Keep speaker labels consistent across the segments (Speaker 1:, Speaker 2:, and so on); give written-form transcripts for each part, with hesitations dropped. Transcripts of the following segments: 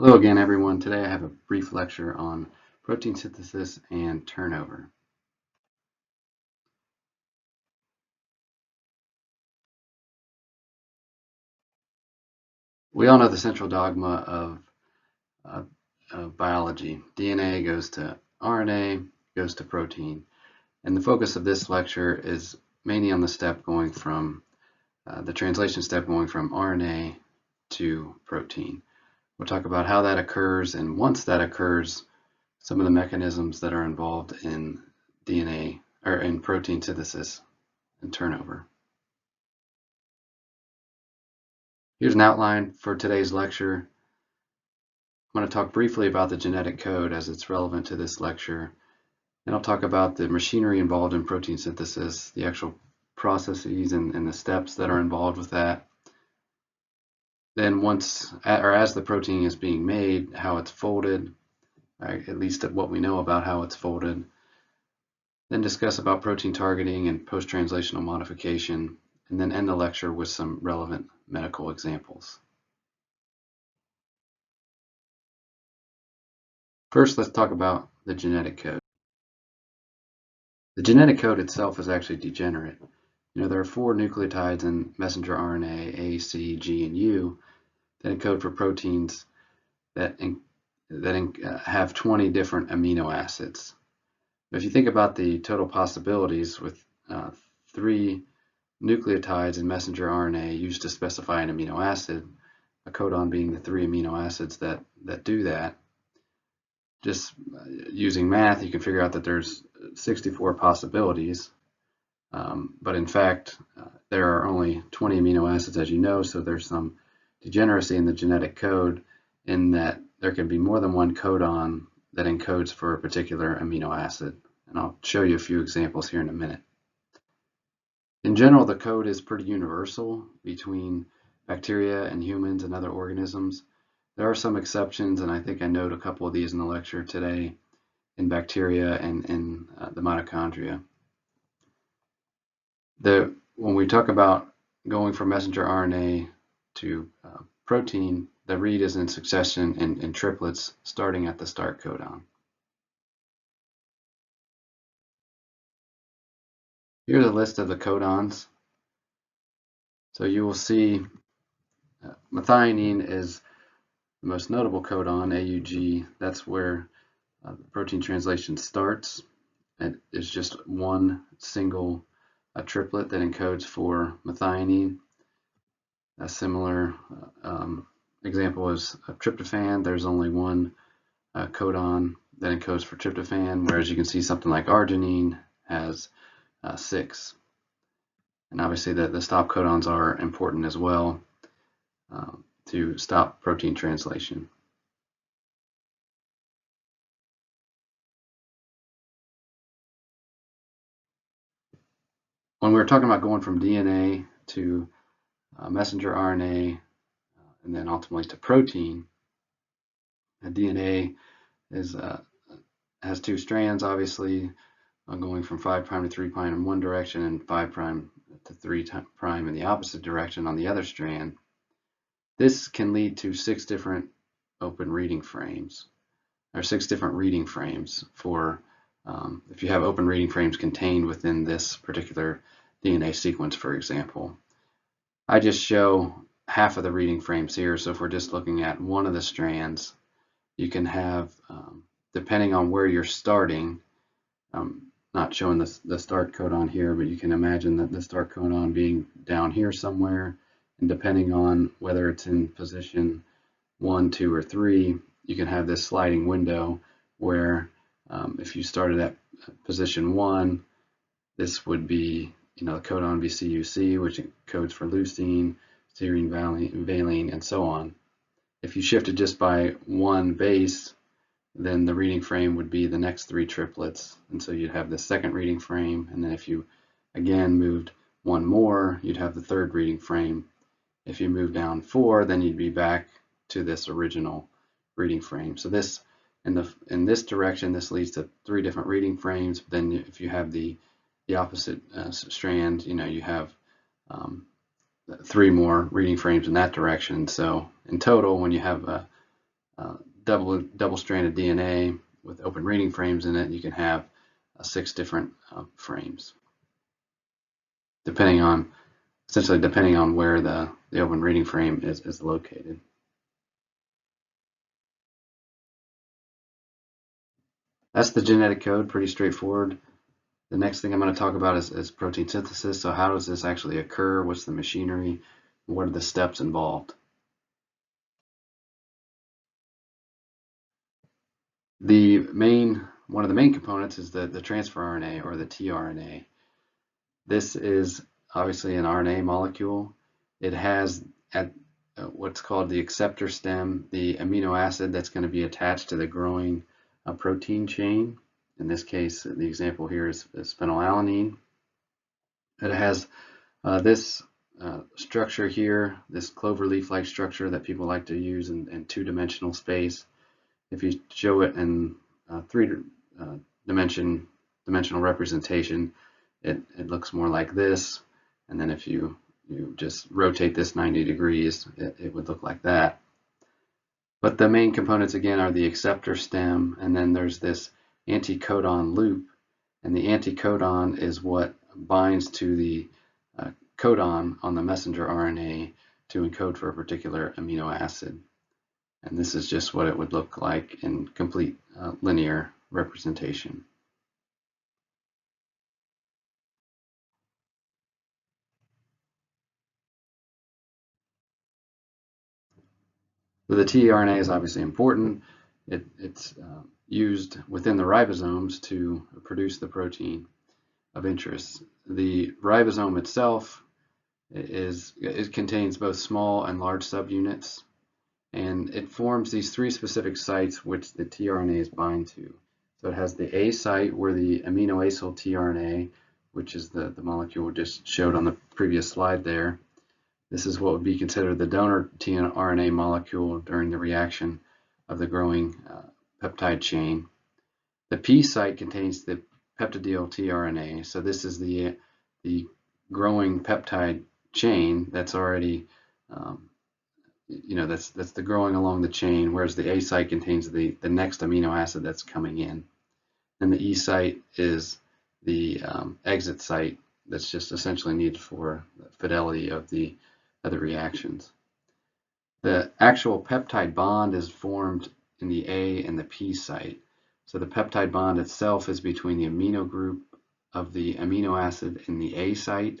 Speaker 1: Hello again, everyone. Today I have a brief lecture on protein synthesis and turnover. We all know the central dogma uh, of biology. DNA goes to RNA, goes to protein. And the focus of this lecture is mainly on the step going from the translation step going from RNA to protein. We'll talk about how that occurs, and once that occurs, some of the mechanisms that are involved in DNA or in protein synthesis and turnover. Here's an outline for today's lecture. I'm going to talk briefly about the genetic code as it's relevant to this lecture. Then I'll talk about the machinery involved in protein synthesis, the actual processes and the steps that are involved with that. Then as the protein is being made, how it's folded, at least what we know about how it's folded. Then discuss about protein targeting and post-translational modification, and then end the lecture with some relevant medical examples. First, let's talk about the genetic code. The genetic code itself is actually degenerate. There are 4 nucleotides in messenger RNA, A, C, G, and U, that encode for proteins that have 20 different amino acids. If you think about the total possibilities with 3 nucleotides in messenger RNA used to specify an amino acid, a codon being the 3 amino acids that do that, just using math, you can figure out that there's 64 possibilities. But in fact, there are only 20 amino acids, as you know, so there's some degeneracy in the genetic code in that there can be more than one codon that encodes for a particular amino acid. And I'll show you a few examples here in a minute. In general, the code is pretty universal between bacteria and humans and other organisms. There are some exceptions, and I think I note a couple of these in the lecture today in bacteria and in the mitochondria. When we talk about going from messenger RNA to protein, the read is in succession in triplets starting at the start codon. Here's a list of the codons. So you will see methionine is the most notable codon, AUG. That's where the protein translation starts. And it's just one single triplet that encodes for methionine. A similar example is tryptophan. There's only one codon that encodes for tryptophan, whereas you can see something like arginine has 6. And obviously the stop codons are important as well to stop protein translation. When we're talking about going from DNA to messenger RNA and then ultimately to protein, DNA has 2 strands, obviously, going from 5' to 3' in one direction and 5' to 3' in the opposite direction on the other strand. This can lead to 6 different open reading frames, or 6 different reading frames for if you have open reading frames contained within this particular DNA sequence, for example. I just show half of the reading frames here, so if we're just looking at one of the strands, you can have, depending on where you're starting, not showing the start codon here, but you can imagine that the start codon being down here somewhere, and depending on whether it's in position 1, 2, or 3, you can have this sliding window where if you started at position 1, this would be, the codon would be CUC, which encodes for leucine, serine, valine, and so on. If you shifted just by one base, then the reading frame would be the next 3 triplets, and so you'd have the second reading frame, and then if you again moved one more, you'd have the third reading frame. If you move down 4, then you'd be back to this original reading frame. So this, in this direction, this leads to 3 different reading frames. But then if you have the opposite strand, you have 3 more reading frames in that direction. So in total, when you have double-stranded DNA with open reading frames in it. You can have 6 different frames, essentially depending on where the open reading frame is located. That's the genetic code, pretty straightforward. The next thing I'm going to talk about is protein synthesis. So how does this actually occur? What's the machinery? What are the steps involved? One of the main components is the transfer RNA, or the tRNA. This is obviously an RNA molecule. It has at what's called the acceptor stem, the amino acid that's going to be attached to the growing protein chain. In this case, the example here is phenylalanine. It has this structure here, this clover leaf-like structure that people like to use in two-dimensional space. If you show it in dimensional representation, it looks more like this. And then if you just rotate this 90 degrees, it would look like that. But the main components again are the acceptor stem, and then there's this anticodon loop, and the anticodon is what binds to the codon on the messenger RNA to encode for a particular amino acid. And this is just what it would look like in complete linear representation. So the tRNA is obviously important. It's used within the ribosomes to produce the protein of interest. The ribosome itself it contains both small and large subunits, and it forms these 3 specific sites which the tRNAs bind to. So it has the A site where the aminoacyl tRNA, which is the molecule we just showed on the previous slide there. This is what would be considered the donor tRNA molecule during the reaction of the growing peptide chain. The P site contains the peptidyl tRNA. So this is the growing peptide chain that's already, that's the growing along the chain, whereas the A site contains the next amino acid that's coming in. And the E site is the exit site that's just essentially needed for the fidelity of the reactions. The actual peptide bond is formed in the A and the P site. So the peptide bond itself is between the amino group of the amino acid in the A site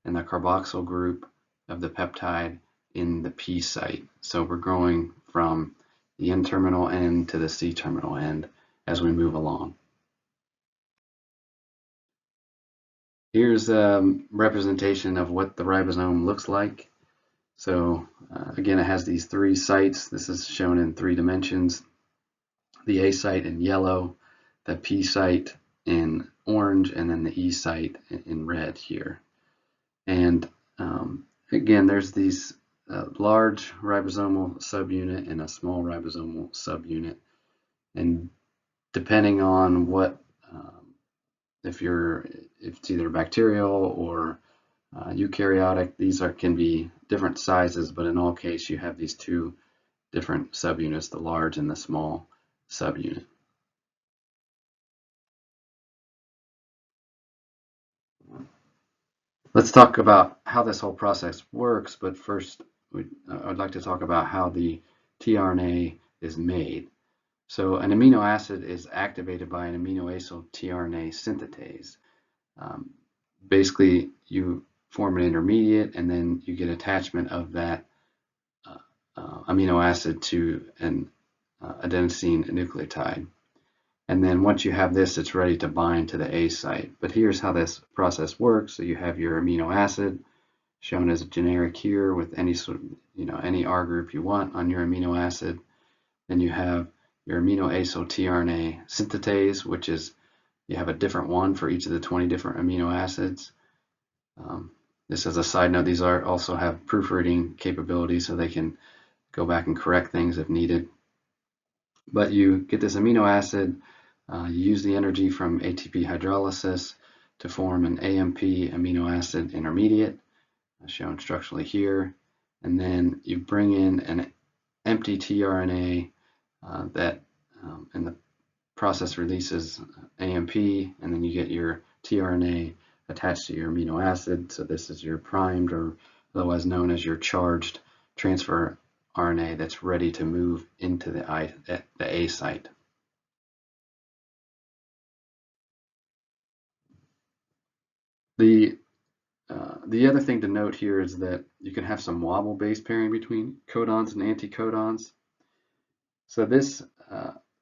Speaker 1: and the carboxyl group of the peptide in the P site. So we're going from the N-terminal end to the C-terminal end as we move along. Here's a representation of what the ribosome looks like. So again, it has these 3 sites. This is shown in 3 dimensions. The A site in yellow, the P site in orange, and then the E site in red here. And again, there's these large ribosomal subunit and a small ribosomal subunit. And depending on what, if it's either bacterial or eukaryotic, these can be different sizes, but in all cases you have these 2 different subunits, the large and the small subunit. Let's talk about how this whole process works, but first I'd like to talk about how the tRNA is made. So an amino acid is activated by an aminoacyl tRNA synthetase. Basically, you form an intermediate, and then you get attachment of that amino acid to an adenosine nucleotide. And then once you have this, it's ready to bind to the A site. But here's how this process works. So you have your amino acid shown as a generic here with any any R group you want on your amino acid. Then you have your aminoacyl tRNA synthetase, which is you have a different one for each of the 20 different amino acids. This as a side note, these also have proofreading capabilities, so they can go back and correct things if needed. But you get this amino acid, you use the energy from ATP hydrolysis to form an AMP amino acid intermediate, shown structurally here. And then you bring in an empty tRNA that and the process releases AMP, and then you get your tRNA attached to your amino acid. So this is your primed, or otherwise known as your charged transfer RNA that's ready to move into the A site. The other thing to note here is that you can have some wobble base pairing between codons and anticodons. So this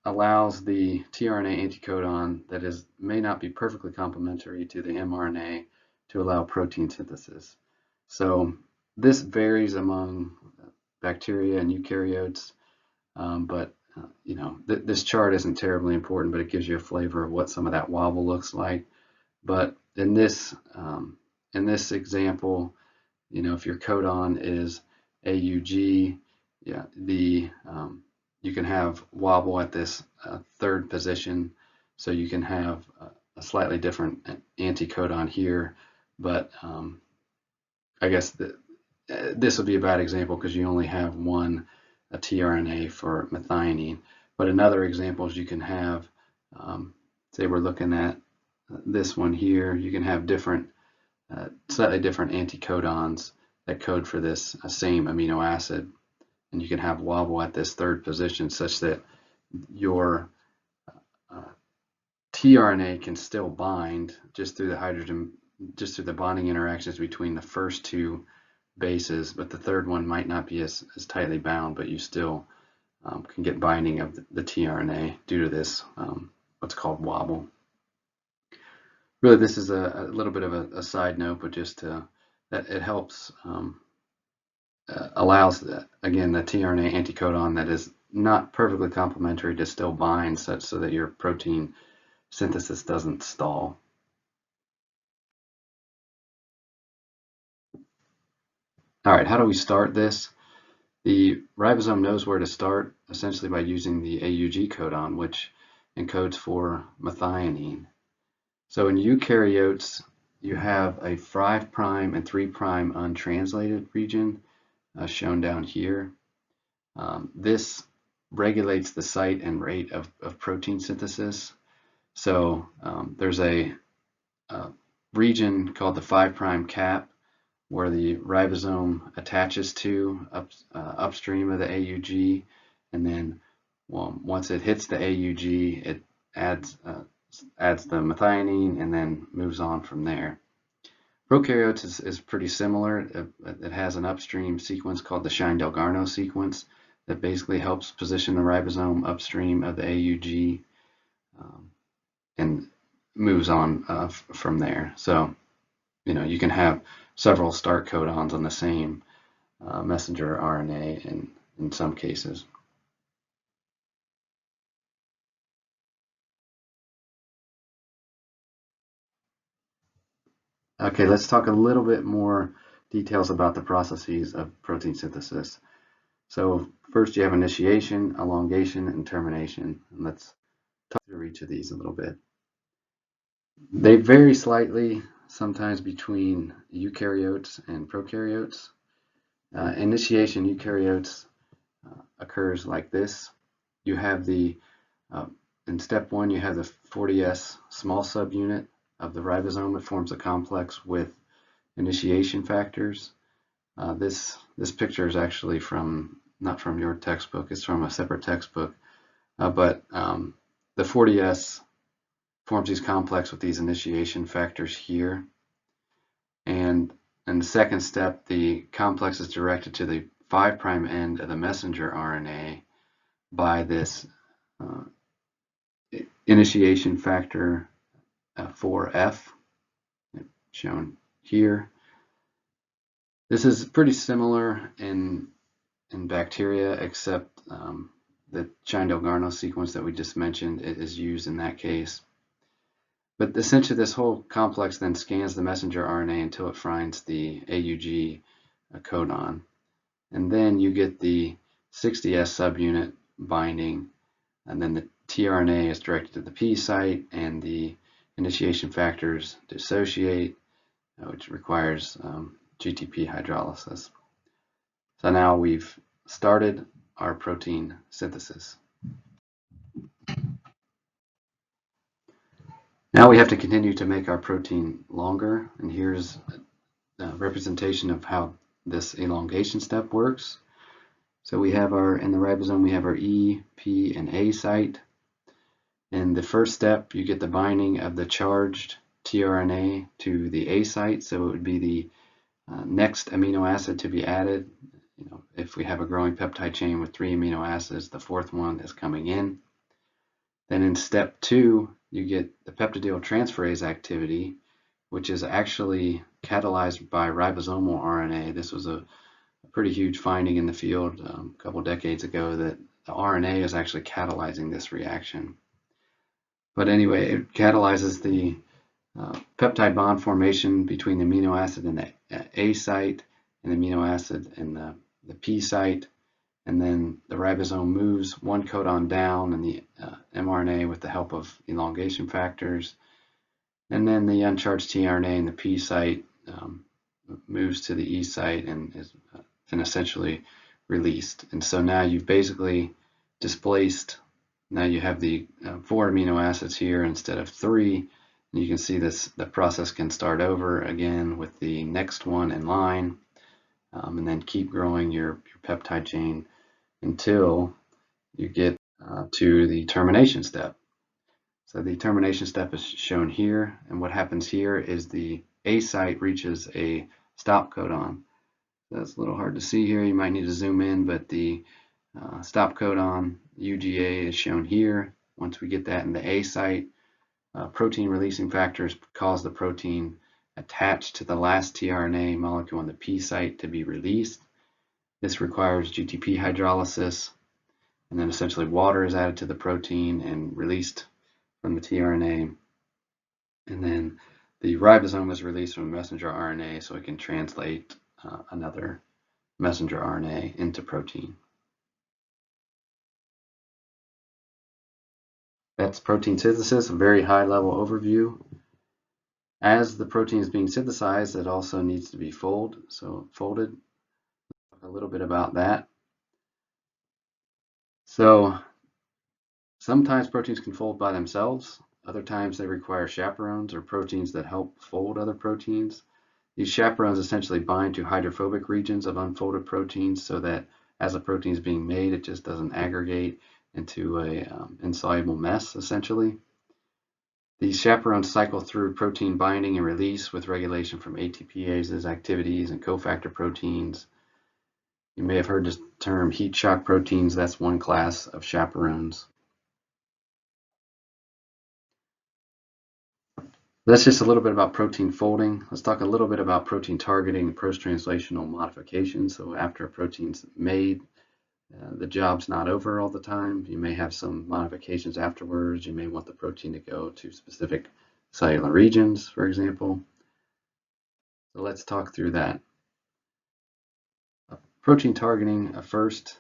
Speaker 1: allows the tRNA anticodon that may not be perfectly complementary to the mRNA to allow protein synthesis. So this varies among bacteria and eukaryotes, but this chart isn't terribly important, but it gives you a flavor of what some of that wobble looks like. But in this example, if your codon is AUG, yeah, you can have wobble at this third position, so you can have a slightly different anticodon here, but I guess this would be a bad example because you only have one tRNA for methionine. But in other examples, you can have, say we're looking at this one here, you can have slightly different anticodons that code for this same amino acid, and you can have wobble at this third position such that your tRNA can still bind just through the bonding interactions between the first two bases, but the third one might not be as tightly bound, but you still can get binding of the tRNA due to this what's called wobble. Really, this is a little bit of a side note, but just that it helps allows again the tRNA anticodon that is not perfectly complementary to still bind such so that your protein synthesis doesn't stall. All right, how do we start this? The ribosome knows where to start, essentially by using the AUG codon, which encodes for methionine. So in eukaryotes, you have a 5' and 3' untranslated region, shown down here. This regulates the site and rate of protein synthesis. So there's a region called the 5' cap where the ribosome attaches to upstream of the AUG, and then once it hits the AUG, it adds the methionine and then moves on from there. Prokaryotes is pretty similar. It has an upstream sequence called the Shine-Delgarno sequence that basically helps position the ribosome upstream of the AUG and moves on from there. So, you can have several start codons on the same messenger RNA in some cases. Okay, let's talk a little bit more details about the processes of protein synthesis. So first you have initiation, elongation, and termination. And let's talk through each of these a little bit. They vary slightly, sometimes between eukaryotes and prokaryotes. Initiation eukaryotes occurs like this. You have in step 1, you have the 40S small subunit of the ribosome. It forms a complex with initiation factors. This picture is actually not from your textbook, it's from a separate textbook. But the 40S forms these complex with these initiation factors here. And in the second step, the complex is directed to the 5' end of the messenger RNA by this initiation factor 4F, shown here. This is pretty similar in bacteria, except the Shine-Delgarno sequence that we just mentioned is used in that case. But essentially, this whole complex then scans the messenger RNA until it finds the AUG codon. And then you get the 60S subunit binding, and then the tRNA is directed to the P site, and the initiation factors dissociate, which requires GTP hydrolysis. So now we've started our protein synthesis. Now we have to continue to make our protein longer, and here's a representation of how this elongation step works. So we have in the ribosome, we have our E, P, and A site. In the first step, you get the binding of the charged tRNA to the A site, so it would be the next amino acid to be added. If we have a growing peptide chain with 3 amino acids, the fourth one is coming in. Then in step 2, you get the peptidyl transferase activity, which is actually catalyzed by ribosomal RNA. This was a pretty huge finding in the field a couple decades ago, that the RNA is actually catalyzing this reaction. But anyway, it catalyzes the peptide bond formation between the amino acid and the A site and the amino acid and the P site. And then the ribosome moves one codon down in the mRNA with the help of elongation factors. And then the uncharged tRNA in the P site moves to the E site and is essentially released. And so now you've basically displaced, now you have the 4 amino acids here instead of 3. And you can see the process can start over again with the next one in line, and then keep growing your peptide chain until you get to the termination step. So the termination step is shown here, and what happens here is the A site reaches a stop codon. That's a little hard to see here, you might need to zoom in, but the stop codon UGA is shown here. Once we get that in the A site, protein releasing factors cause the protein attached to the last tRNA molecule on the P site to be released. This requires GTP hydrolysis, and then essentially water is added to the protein and released from the tRNA. And then the ribosome is released from messenger RNA so it can translate another messenger RNA into protein. That's protein synthesis, a very high-level overview. As the protein is being synthesized, it also needs to be folded. A little bit about that. So sometimes proteins can fold by themselves. Other times they require chaperones or proteins that help fold other proteins. These chaperones essentially bind to hydrophobic regions of unfolded proteins so that as a protein is being made, it just doesn't aggregate into an insoluble mess, essentially. These chaperones cycle through protein binding and release with regulation from ATPases, activities, and cofactor proteins. You may have heard the term heat shock proteins. That's one class of chaperones. That's just a little bit about protein folding. Let's talk a little bit about protein targeting and post-translational modification. So after a protein's made, the job's not over all the time. You may have some modifications afterwards. You may want the protein to go to specific cellular regions, for example. So let's talk through that. Protein targeting, first,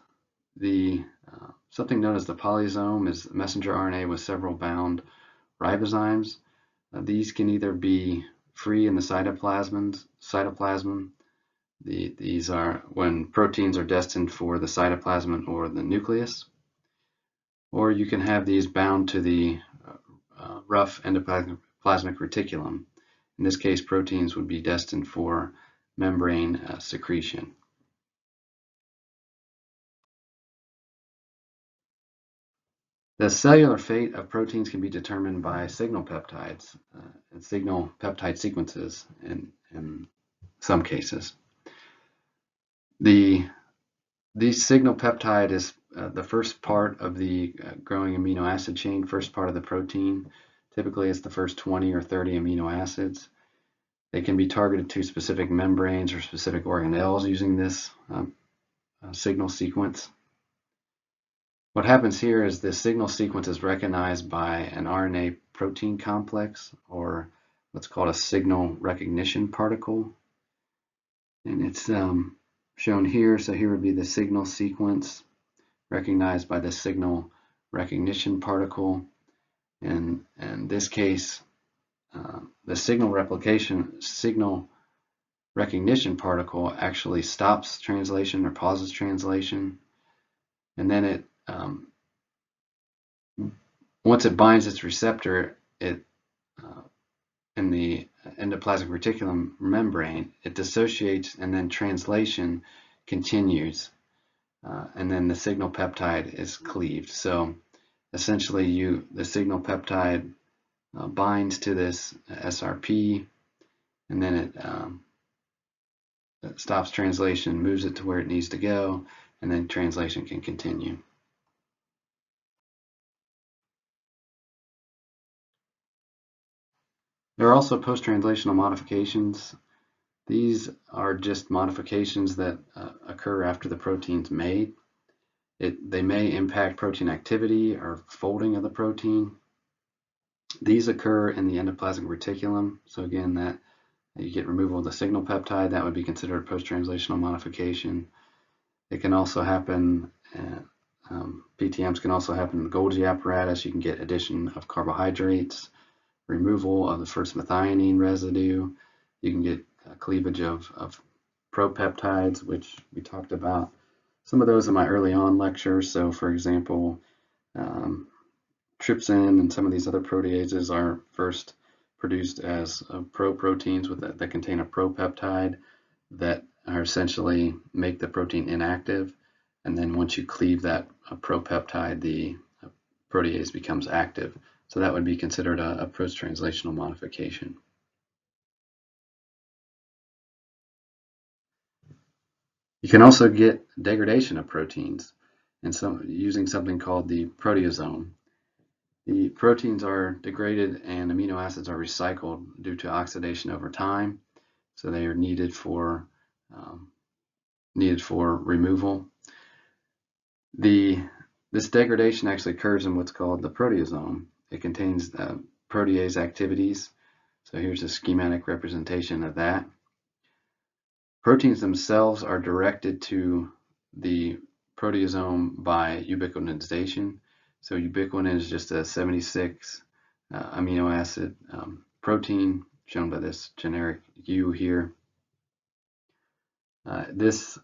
Speaker 1: something known as the polysome is messenger RNA with several bound ribozymes. These can either be free in the cytoplasm. These are when proteins are destined for the cytoplasm or the nucleus. Or you can have these bound to the rough endoplasmic reticulum. In this case, proteins would be destined for membrane secretion. The cellular fate of proteins can be determined by signal peptides and signal peptide sequences in some cases. The signal peptide is the first part of the growing amino acid chain, first part of the protein. Typically, it's the first 20 or 30 amino acids. They can be targeted to specific membranes or specific organelles using this signal sequence. What happens here is the signal sequence is recognized by an RNA protein complex, or what's called a signal recognition particle. And it's shown here. So here would be the signal sequence recognized by the signal recognition particle. And in this case, the signal recognition particle actually stops translation or pauses translation. And then it once it binds its receptor, it in the endoplasmic reticulum membrane, it dissociates and then translation continues, and then the signal peptide is cleaved. So essentially the signal peptide binds to this SRP, and then it stops translation, moves it to where it needs to go, and then translation can continue. There are also post-translational modifications. These are just modifications that occur after the protein's made. They may impact protein activity or folding of the protein. These occur in the endoplasmic reticulum. So again, that you get removal of the signal peptide, that would be considered a post-translational modification. It can also happen, PTMs can also happen in the Golgi apparatus. You can get addition of carbohydrates, removal of the first methionine residue. You can get cleavage of propeptides, which we talked about some of those in my early on lectures. So for example, trypsin and some of these other proteases are first produced as proteins that contain a propeptide that are essentially make the protein inactive. And then once you cleave that propeptide, the protease becomes active. So that would be considered a post-translational modification. You can also get degradation of proteins using something called the proteasome. The proteins are degraded and amino acids are recycled due to oxidation over time, so they are needed for removal. This degradation actually occurs in what's called the proteasome. It contains protease activities. So here's a schematic representation of that. Proteins themselves are directed to the proteasome by ubiquitination. So ubiquitin is just a 76 amino acid protein shown by this generic U here. This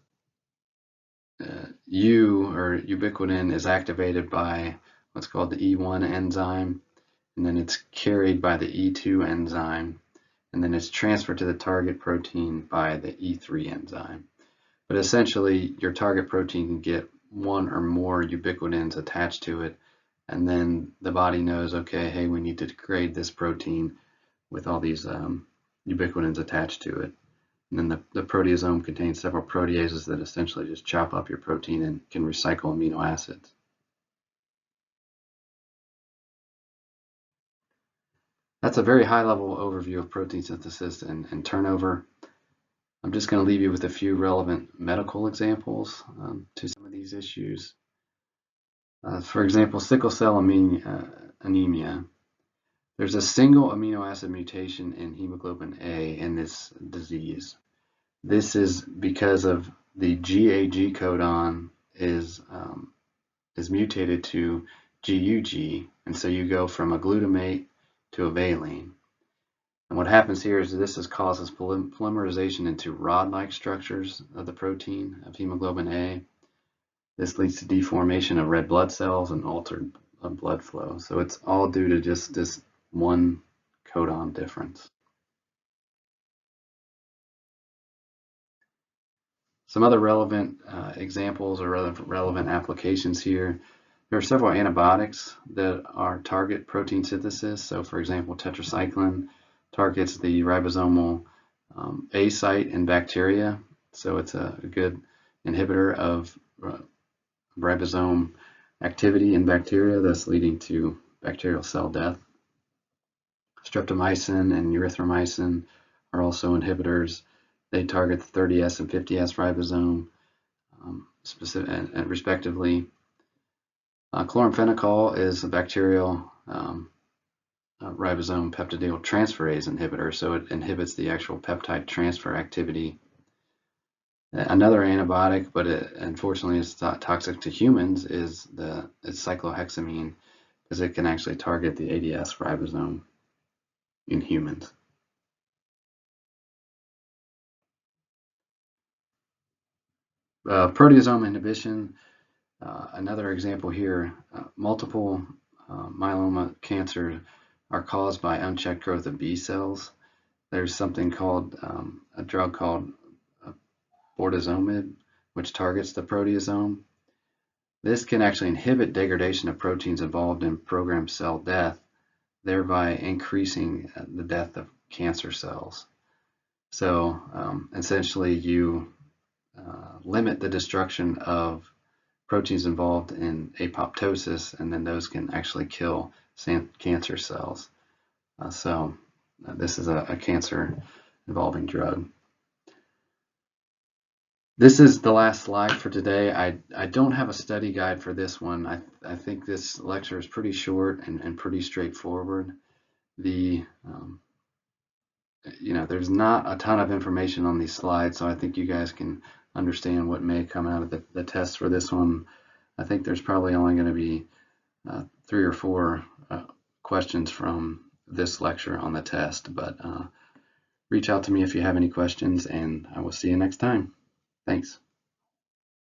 Speaker 1: U or ubiquitin is activated by what's called the E1 enzyme, and then it's carried by the E2 enzyme, and then it's transferred to the target protein by the E3 enzyme. But essentially, your target protein can get one or more ubiquitins attached to it, and then the body knows, okay, hey, we need to degrade this protein with all these ubiquitins attached to it. And then the proteasome contains several proteases that essentially just chop up your protein and can recycle amino acids. That's a very high-level overview of protein synthesis and turnover. I'm just going to leave you with a few relevant medical examples to some of these issues. For example, sickle cell anemia. There's a single amino acid mutation in hemoglobin A in this disease. This is because of the GAG codon is mutated to GUG, and so you go from a glutamate to a valine. And what happens here is this causes polymerization into rod-like structures of the protein of hemoglobin A. This leads to deformation of red blood cells and altered blood flow. So it's all due to just this one codon difference. Some other relevant examples or relevant applications here. There are several antibiotics that are target protein synthesis. So for example, tetracycline targets the ribosomal A site in bacteria. So it's a good inhibitor of ribosome activity in bacteria, thus leading to bacterial cell death. Streptomycin and erythromycin are also inhibitors. They target the 30S and 50S ribosome respectively. Chloramphenicol is a bacterial ribosome peptidyl transferase inhibitor, so it inhibits the actual peptide transfer activity. Another antibiotic, but unfortunately is toxic to humans, is cyclohexamine, because it can actually target the ADS ribosome in humans. Proteasome inhibition, another example here, multiple myeloma cancer are caused by unchecked growth of B cells. There's something called a drug called bortezomib, which targets the proteasome. This can actually inhibit degradation of proteins involved in programmed cell death, thereby increasing the death of cancer cells. So essentially you limit the destruction of proteins involved in apoptosis, and then those can actually kill cancer cells. So this is a cancer involving drug. This is the last slide for today. I don't have a study guide for this one. I think this lecture is pretty short and pretty straightforward. There's not a ton of information on these slides, so I think you guys can understand what may come out of the test for this one. I think there's probably only going to be 3 or 4 questions from this lecture on the test, but reach out to me if you have any questions, and I will see you next time. Thanks.